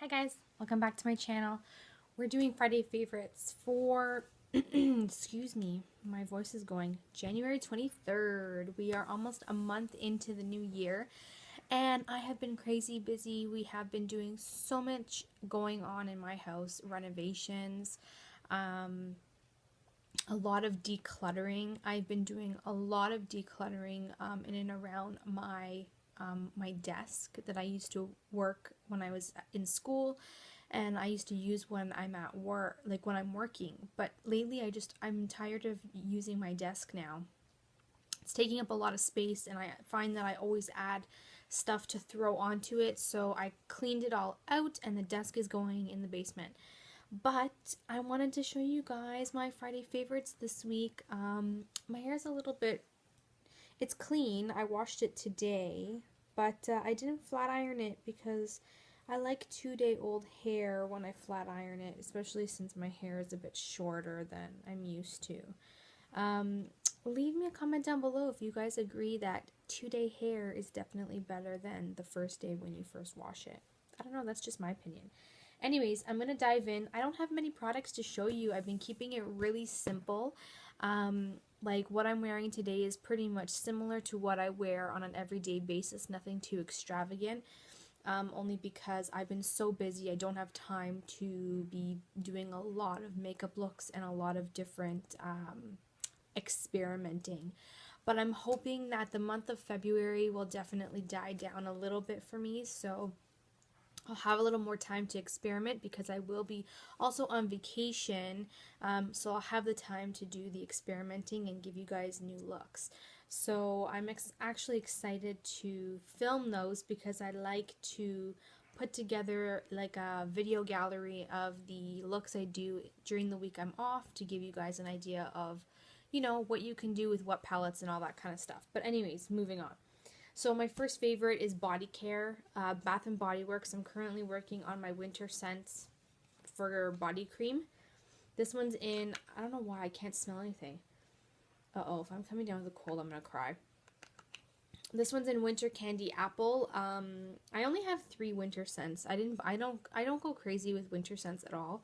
Hi guys, welcome back to my channel. We're doing Friday favorites for, excuse me, my voice is going, January 23rd. We are almost a month into the new year and I have been crazy busy. We have been doing so much going on in my house, renovations, a lot of decluttering. I've been doing a lot of decluttering in and around my desk that I used to work when I was in school, and I used to use when I'm at work, like when I'm working. But lately, I'm tired of using my desk now. It's taking up a lot of space, and I find that I always add stuff to throw onto it. So I cleaned it all out, and the desk is going in the basement. But I wanted to show you guys my Friday favorites this week. My hair is a little bit, it's clean. I washed it today, but I didn't flat iron it because I like 2-day-old hair when I flat iron it, especially since my hair is a bit shorter than I'm used to. Um, Leave me a comment down below if you guys agree that 2-day hair is definitely better than the first day when you first wash it. I don't know, that's just my opinion. Anyways, I'm going to dive in. I don't have many products to show you. I've been keeping it really simple. Like what I'm wearing today is pretty much similar to what I wear on an everyday basis, nothing too extravagant. Only because I've been so busy, I don't have time to be doing a lot of makeup looks and a lot of different experimenting. But I'm hoping that the month of February will definitely die down a little bit for me, so I'll have a little more time to experiment because I will be also on vacation, so I'll have the time to do the experimenting and give you guys new looks. So I'm actually excited to film those because I like to put together like a video gallery of the looks I do during the week I'm off to give you guys an idea of, you know, what you can do with what palettes and all that kind of stuff. But anyways, moving on. So my first favorite is body care, Bath and Body Works. I'm currently working on my winter scents for body cream. This one's in, I don't know why I can't smell anything. Uh-oh, if I'm coming down with a cold, I'm gonna cry. This one's in Winter Candy Apple. I only have 3 winter scents. I don't go crazy with winter scents at all.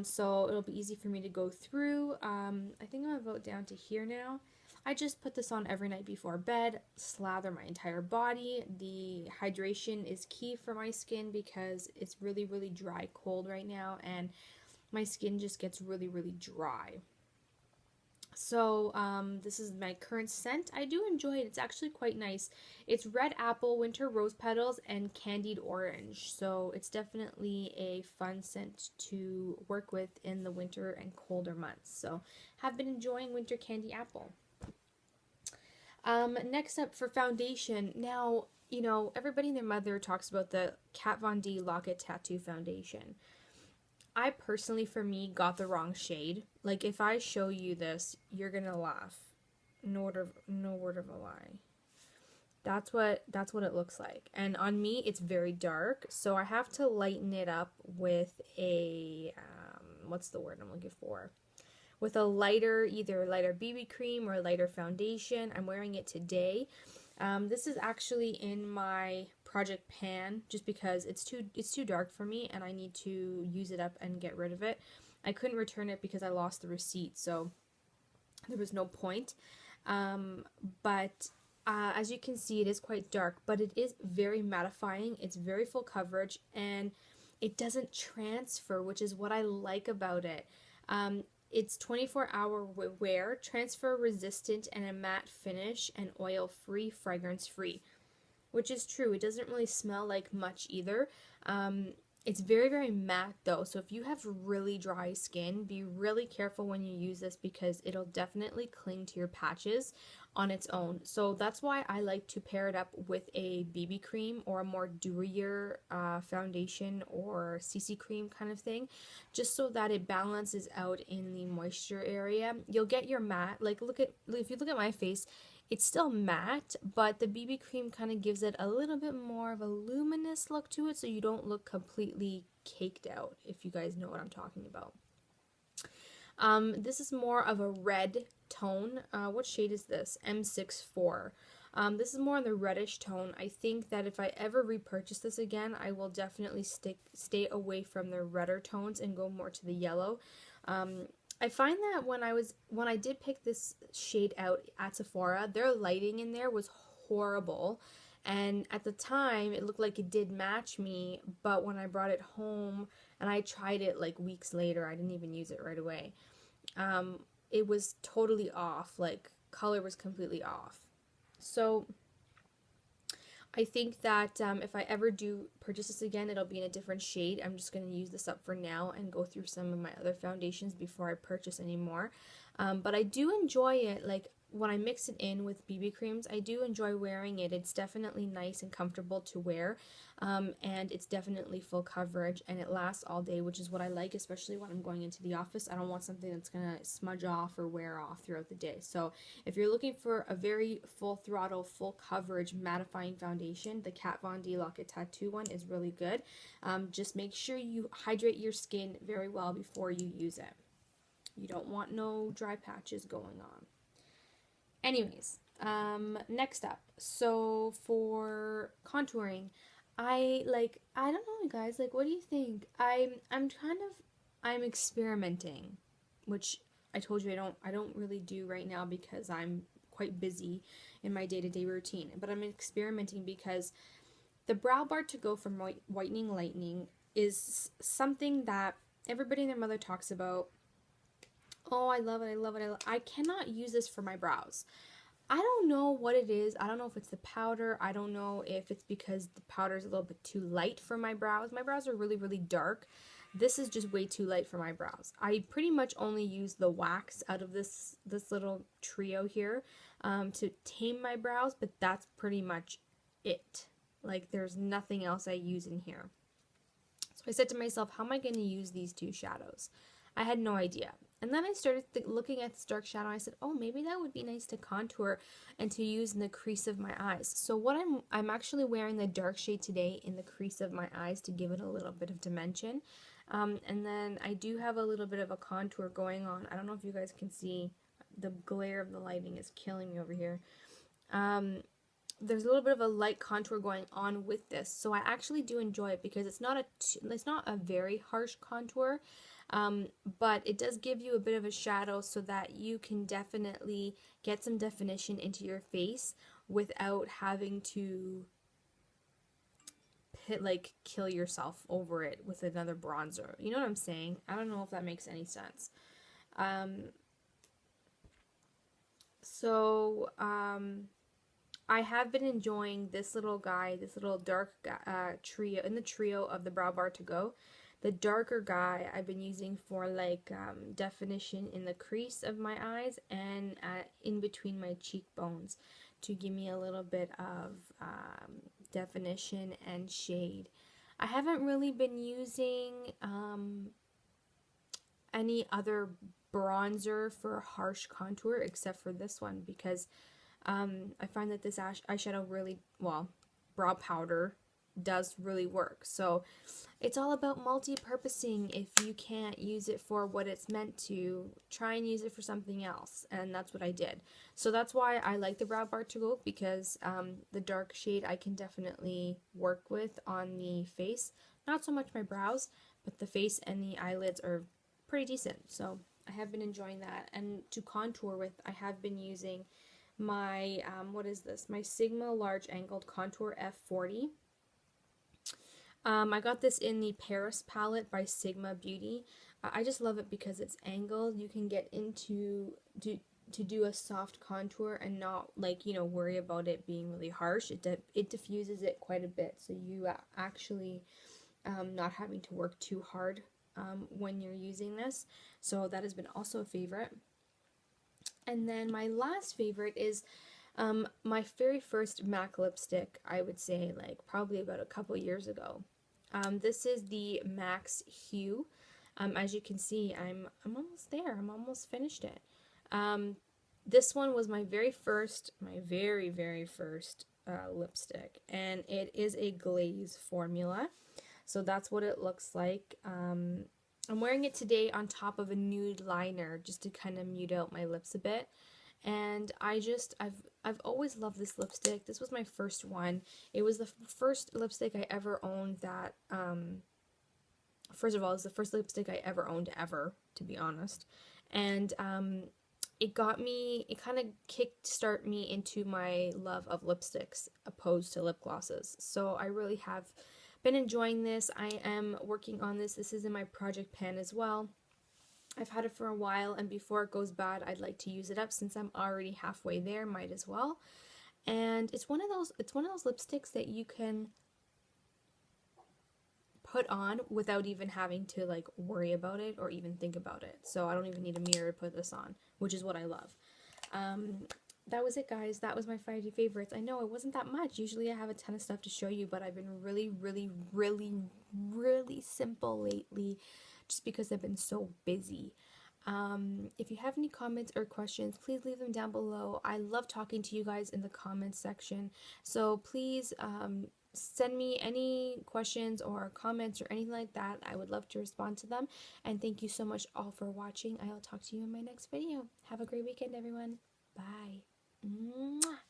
So it'll be easy for me to go through. I think I'm gonna vote down to here now. I just put this on every night before bed, slather my entire body. The hydration is key for my skin because it's really, really dry cold right now, and my skin just gets really, really dry. So this is my current scent. I do enjoy it. It's actually quite nice. It's red apple, winter rose petals, and candied orange. So it's definitely a fun scent to work with in the winter and colder months. So have been enjoying winter candy apple. Next up for foundation. Now, you know, everybody and their mother talks about the Kat Von D Lock-It Tattoo Foundation. I personally, for me, got the wrong shade. Like, if I show you this, you're gonna laugh. No word of a lie. That's what it looks like. And on me, it's very dark, so I have to lighten it up with a, what's the word I'm looking for? With a lighter, either lighter BB cream or lighter foundation. I'm wearing it today. This is actually in my project pan just because it's too dark for me and I need to use it up and get rid of it. I couldn't return it because I lost the receipt, so there was no point. But as you can see, it is quite dark, but it is very mattifying. It's very full coverage and it doesn't transfer, which is what I like about it. It's 24-hour wear, transfer resistant, and a matte finish, and oil free, fragrance free, which is true. It doesn't really smell like much either. It's very, very matte though, so if you have really dry skin, be really careful when you use this because it'll definitely cling to your patches on its own. So that's why I like to pair it up with a BB cream or a more dewier foundation or CC cream kind of thing, just so that it balances out in the moisture area. You'll get your matte, like if you look at my face, it's still matte, but the BB cream kind of gives it a little bit more of a luminous look to it so you don't look completely caked out, if you guys know what I'm talking about. This is more of a red tone. What shade is this? M64. This is more on the reddish tone. I think that if I ever repurchase this again, I will definitely stay away from the redder tones and go more to the yellow. Um, I find that when I did pick this shade out at Sephora, their lighting in there was horrible. And at the time, it looked like it did match me, but when I brought it home and I tried it like weeks later, I didn't even use it right away. Um, it was totally off. Like, color was completely off. So I think that if I ever do purchase this again, it'll be in a different shade. I'm just going to use this up for now and go through some of my other foundations before I purchase any more. But I do enjoy it. Like, when I mix it in with BB creams, I do enjoy wearing it. It's definitely nice and comfortable to wear, and it's definitely full coverage, and it lasts all day, which is what I like, especially when I'm going into the office. I don't want something that's going to smudge off or wear off throughout the day. So if you're looking for a very full throttle, full coverage mattifying foundation, the Kat Von D Lock It Tattoo one is really good. Just make sure you hydrate your skin very well before you use it. You don't want no dry patches going on. Anyways, next up. So for contouring, I don't know, guys, like, what do you think? I'm experimenting, which I told you I don't really do right now because I'm quite busy in my day-to-day routine. But I'm experimenting because the Brow Bar to Go from Whitening Lightning is something that everybody and their mother talks about. Oh, I love it, I love it, I cannot use this for my brows. I don't know what it is. I don't know if it's the powder. I don't know if it's because the powder is a little bit too light for my brows. My brows are really, really dark. This is just way too light for my brows. I pretty much only use the wax out of this little trio here to tame my brows, but that's pretty much it. Like, there's nothing else I use in here. So I said to myself, how am I going to use these two shadows? I had no idea. And then I started looking at this dark shadow. And I said, oh, maybe that would be nice to contour and to use in the crease of my eyes. So what I'm actually wearing the dark shade today in the crease of my eyes to give it a little bit of dimension. And then I do have a little bit of a contour going on. I don't know if you guys can see. The glare of the lighting is killing me over here. There's a little bit of a light contour going on with this, so I actually do enjoy it because it's not a very harsh contour, but it does give you a bit of a shadow so that you can definitely get some definition into your face without having to kill yourself over it with another bronzer. You know what I'm saying? I don't know if that makes any sense. So I have been enjoying this little guy, this little dark trio, in the trio of the Brow Bar to Go. The darker guy I've been using for definition in the crease of my eyes and in between my cheekbones to give me a little bit of definition and shade. I haven't really been using any other bronzer for harsh contour except for this one because I find that this eyeshadow really, well, brow powder does really work. So it's all about multi-purposing. If you can't use it for what it's meant to, try and use it for something else. And that's what I did. So that's why I like the Brow Bar to Go, because the dark shade I can definitely work with on the face. Not so much my brows, but the face and the eyelids are pretty decent. So I have been enjoying that. And to contour with, I have been using my, what is this? My Sigma Large Angled Contour F40. I got this in the Paris palette by Sigma Beauty. I just love it because it's angled. You can get into to do a soft contour and not worry about it being really harsh. It diffuses it quite a bit, so you actually not having to work too hard when you're using this. So that has been also a favorite. And then my last favorite is my very first MAC lipstick, I would say, probably about a couple years ago. This is the MAC's Hue. As you can see, I'm almost there. I'm almost finished it. This one was my very very first lipstick, and it is a glaze formula. So that's what it looks like. I'm wearing it today on top of a nude liner just to kind of mute out my lips a bit. And I've always loved this lipstick. This was my first one. It was the first lipstick I ever owned that first of all, it's the first lipstick I ever owned ever, to be honest. And it got me, it kind of kickstart me into my love of lipsticks opposed to lip glosses. So I really have been enjoying this. I am working on this. This is in my project pan as well. I've had it for a while, and before it goes bad, I'd like to use it up since I'm already halfway there, might as well. And it's one of those lipsticks that you can put on without even having to like worry about it or even think about it. So I don't even need a mirror to put this on, which is what I love. That was it, guys. That was my 5 favorites. I know it wasn't that much. Usually I have a ton of stuff to show you, but I've been really simple lately just because I've been so busy. If you have any comments or questions, please leave them down below. I love talking to you guys in the comments section. So please send me any questions or comments or anything like that. I would love to respond to them. And thank you so much all for watching. I'll talk to you in my next video. Have a great weekend, everyone. Bye. Mwah.